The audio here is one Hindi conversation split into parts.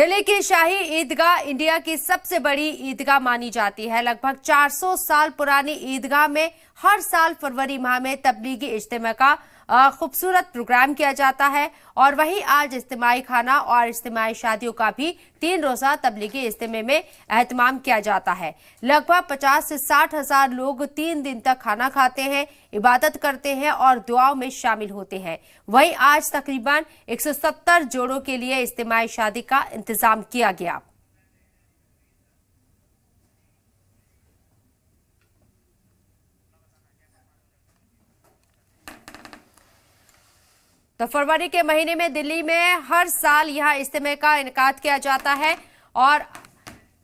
दिल्ली की शाही ईदगाह इंडिया की सबसे बड़ी ईदगाह मानी जाती है। लगभग 400 साल पुरानी ईदगाह में हर साल फरवरी माह में तबलीगी इज्तिमा का खूबसूरत प्रोग्राम किया जाता है और वहीं आज इज्तिमाई खाना और इज्तिमाई शादियों का भी 3 रोजा तबलीगी इज्तिमे में एहतमाम किया जाता है। लगभग 50 से 60 हजार लोग 3 दिन तक खाना खाते हैं, इबादत करते हैं और दुआओं में शामिल होते हैं। वहीं आज तकरीबन 170 जोड़ों के लिए इज्तिमाई शादी का इंतजाम किया गया। तो फरवरी के महीने में दिल्ली में हर साल यहां इज्तिमा का इनेकाद किया जाता है और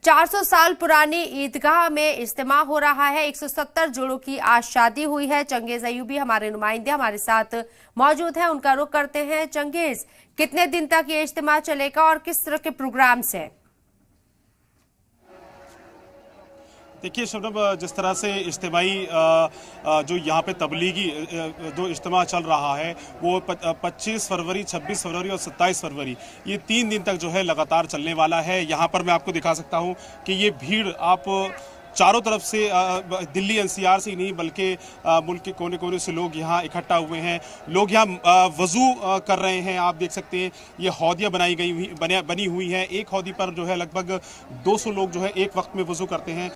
400 साल पुरानी ईदगाह में इज्तिमा हो रहा है। 170 जोड़ों की आज शादी हुई है। चंगेज अयूबी हमारे नुमाइंदे हमारे साथ मौजूद हैं, उनका रुख करते हैं। चंगेज, कितने दिन तक ये इज्तिमा चलेगा और किस तरह के प्रोग्राम्स हैं? देखिए शबनम, जिस तरह से इज्तिमाई जो यहाँ पे तबलीगी जो इज्तिमा चल रहा है वो 25 फरवरी, 26 फरवरी और 27 फरवरी, ये 3 दिन तक जो है लगातार चलने वाला है। यहाँ पर मैं आपको दिखा सकता हूँ कि ये भीड़ आप चारों तरफ से दिल्ली एनसीआर से ही नहीं बल्कि मुल्क के कोने कोने से लोग यहाँ इकट्ठा हुए हैं। लोग यहाँ वज़ू कर रहे हैं। आप देख सकते हैं ये हौदियाँ बनी हुई हैं। एक हौदी पर जो है लगभग 200 लोग जो है एक वक्त में वज़ू करते हैं।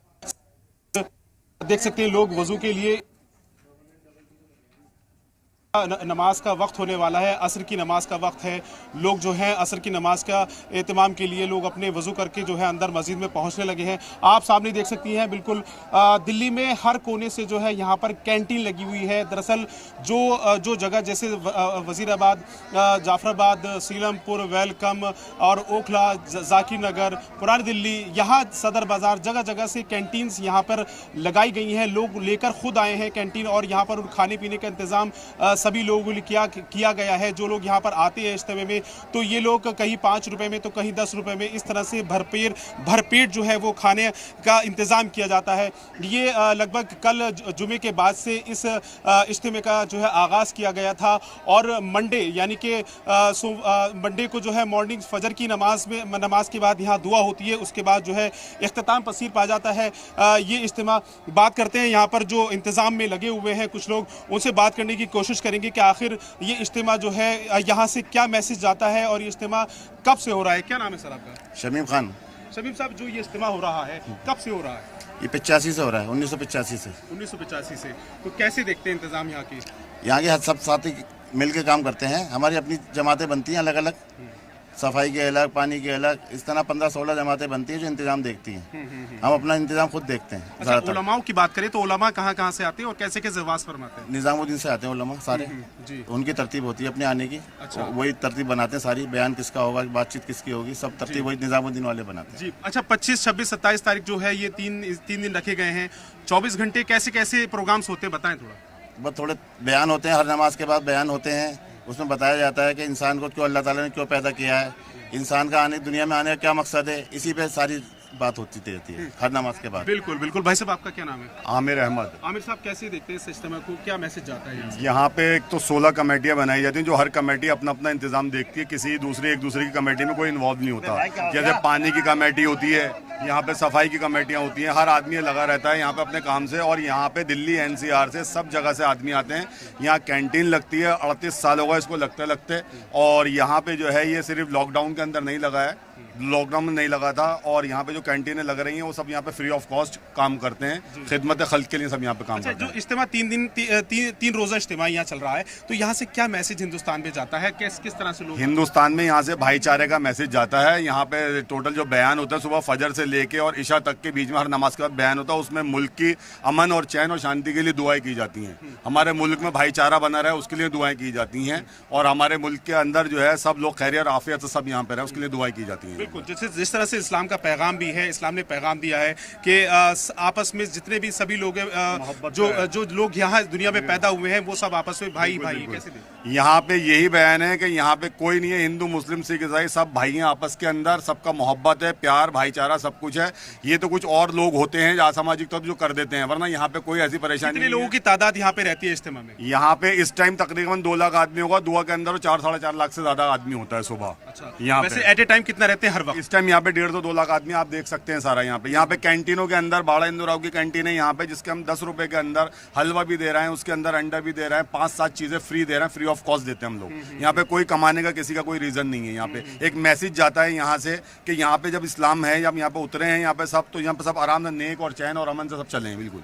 देख सकते हैं लोग वज़ू के लिए नमाज का वक्त होने वाला है। असर की नमाज का वक्त है। लोग जो हैं असर की नमाज का एहतमाम के लिए लोग अपने वज़ू करके जो है अंदर मस्जिद में पहुंचने लगे हैं। आप सामने देख सकती हैं बिल्कुल दिल्ली में हर कोने से जो है यहाँ पर कैंटीन लगी हुई है। दरअसल जो जगह जैसे वज़ीराबाद, जाफराबाद, सीलमपुर, वेलकम और ओखला, जाकिर नगर, पुरानी दिल्ली, यहाँ सदर बाज़ार, जगह जगह से कैंटीन्स यहाँ पर लगाई गई हैं। लोग लेकर खुद आए हैं कैंटीन और यहाँ पर खाने पीने का इंतज़ाम सभी लोगों ने किया गया है। जो लोग यहाँ पर आते हैं इज्तिमा में तो ये लोग कहीं 5 रुपए में तो कहीं 10 रुपए में इस तरह से भरपेट जो है वो खाने का इंतज़ाम किया जाता है। ये लगभग कल जुमे के बाद से इस इज्तिमा का जो है आगाज़ किया गया था और मंडे यानी कि मंडे को जो है मॉर्निंग फजर की नमाज के बाद यहाँ दुआ होती है। उसके बाद जो है इख्तिताम पसीर पा जाता है ये इज्तिमा। बात करते हैं यहाँ पर जो इंतज़ाम में लगे हुए हैं कुछ लोग, उनसे बात करने की कोशिश करेंगे कि आखिर ये इज्तिमा जो है यहाँ से क्या मैसेज जाता है और ये इज्तिमा कब से हो रहा है। क्या नाम है सर आपका? शमीम खान। शमीम साहब, जो ये इज्तिमा हो रहा है कब से हो रहा है? ये 85 से हो रहा है, 1985 से। 1985 से। तो कैसे देखते हैं इंतजाम यहाँ के? यहाँ के सब साथी मिल के काम करते हैं। हमारी अपनी जमातें बनती हैं अलग अलग, सफाई के अलग, पानी के अलग, इस तरह 15-16 जमातें बनती हैं जो इंतजाम देखती हैं। हम अपना इंतजाम खुद देखते हैं। अच्छा, उलमाओं की बात करें तो उलमा कहाँ से आते हैं और कैसे कैसे वास फरमाते हैं? निजामुद्दीन से आते हैं उलमा सारे जी। उनकी तरतीब होती है अपने आने की। अच्छा। वही तरतीब बनाते हैं सारी, बयान किसका होगा, बातचीत किसकी होगी, सब तरतीब वही निजामुद्दीन वाले बनाते हैं जी। अच्छा, 25, 26, 27 तारीख जो है ये तीन दिन रखे गए हैं। 24 घंटे कैसे कैसे प्रोग्राम्स होते हैं बताएं थोड़ा। बस थोड़े बयान होते हैं, हर नमाज के बाद बयान होते हैं। उसमें बताया जाता है कि इंसान को क्यों अल्लाह ताला ने क्यों पैदा किया है, इंसान का दुनिया में आने का क्या मकसद है, इसी पे सारी बात होती रहती है हर नमाज के बाद। बिल्कुल बिल्कुल। भाई साहब, आपका क्या नाम है? आमिर अहमद। आमिर साहब, कैसे देखते हैं इस इज्तिमा को, क्या मैसेज जाता है यहाँ पे? एक तो 16 कमेटियाँ बनाई जाती हैं जो हर कमेटी अपना अपना इंतजाम देखती है। किसी एक दूसरे की कमेटी में कोई इन्वॉल्व नहीं होता। जैसे पानी की कमेटी होती है, यहाँ पे सफाई की कमेटियाँ होती हैं। हर आदमी लगा रहता है यहाँ पे अपने काम से। और यहाँ पे दिल्ली एनसीआर से सब जगह से आदमी आते हैं। यहाँ कैंटीन लगती है, 38 साल होगा इसको लगते। और यहाँ पे जो है ये सिर्फ लॉकडाउन के अंदर नहीं लगा है, लॉकडाउन में नहीं लगा था। और यहाँ पे जो कैंटीनें लग रही हैं वो सब यहाँ पे फ्री ऑफ कॉस्ट काम करते हैं, खिदमत खल्क के लिए सब यहाँ पे काम करते हैं। जो इज्तिमा 3 रोजा इज्तिमा यहाँ चल रहा है तो यहाँ से क्या मैसेज हिंदुस्तान में जाता है? किस तरह से लोग हिंदुस्तान में यहाँ से भाईचारे का मैसेज जाता है। यहाँ पे टोटल जो बयान होता है सुबह फजर से लेके और इशा तक के बीच में हर नमाज के बाद बयान होता है। उसमें मुल्क की अमन और चैन और शांति के लिए दुआएं की जाती हैं। हमारे मुल्क में भाईचारा बना रहे उसके लिए दुआएं की जाती हैं। और हमारे मुल्क के अंदर जो है सब लोग खैरियत और आफियत से सब यहाँ पे रहे उसके लिए दुआएं की जाती हैं। बिल्कुल, जिस तरह से इस्लाम का पैगाम भी है, इस्लाम ने पैगाम दिया है कि आपस में जितने भी सभी लोग जो लोग यहाँ दुनिया में पैदा हुए हैं वो सब आपस में भाई। कैसे? यहाँ पे यही बयान है कि यहाँ पे कोई नहीं है, हिंदू मुस्लिम सिख ईसाई सब भाई हैं आपस के अंदर। सबका मोहब्बत है, प्यार, भाईचारा सब कुछ है। ये तो कुछ और लोग होते हैं असामाजिक तौर जो कर देते हैं, वरना यहाँ पे कोई ऐसी परेशानी नहीं है। लोगों की तादाद यहाँ पे रहती है इज्तिमा में? यहाँ पे इस टाइम तकरीबन 2 लाख आदमी होगा। दुआ के अंदर 4-4.5 लाख से ज्यादा आदमी होता है सुबह। अच्छा, यहाँ पे एट ए टाइम कितना रहता है? रहते हैं हर वक्त? इस टाइम यहाँ पे 1.5-2 लाख आदमी आप देख सकते हैं सारा यहाँ पे कैंटीनों के अंदर बाड़ा इंदुराव की कैंटीन है यहाँ पे, जिसके हम 10 रुपए के अंदर हलवा भी दे रहे हैं, उसके अंदर अंडा भी दे रहे हैं, 5-7 चीजें फ्री दे रहे हैं, फ्री ऑफ कॉस्ट देते हैं हम लोग। यहाँ पे कोई कमाने का किसी का कोई रीजन नहीं है। यहाँ पे एक मैसेज जाता है यहाँ से कि यहाँ पे जब इस्लाम है, जब यहाँ पे उतरे हैं यहाँ पे सब, तो यहाँ पे सब आराम से नेक और चैन और अमन से सब चले हैं बिल्कुल।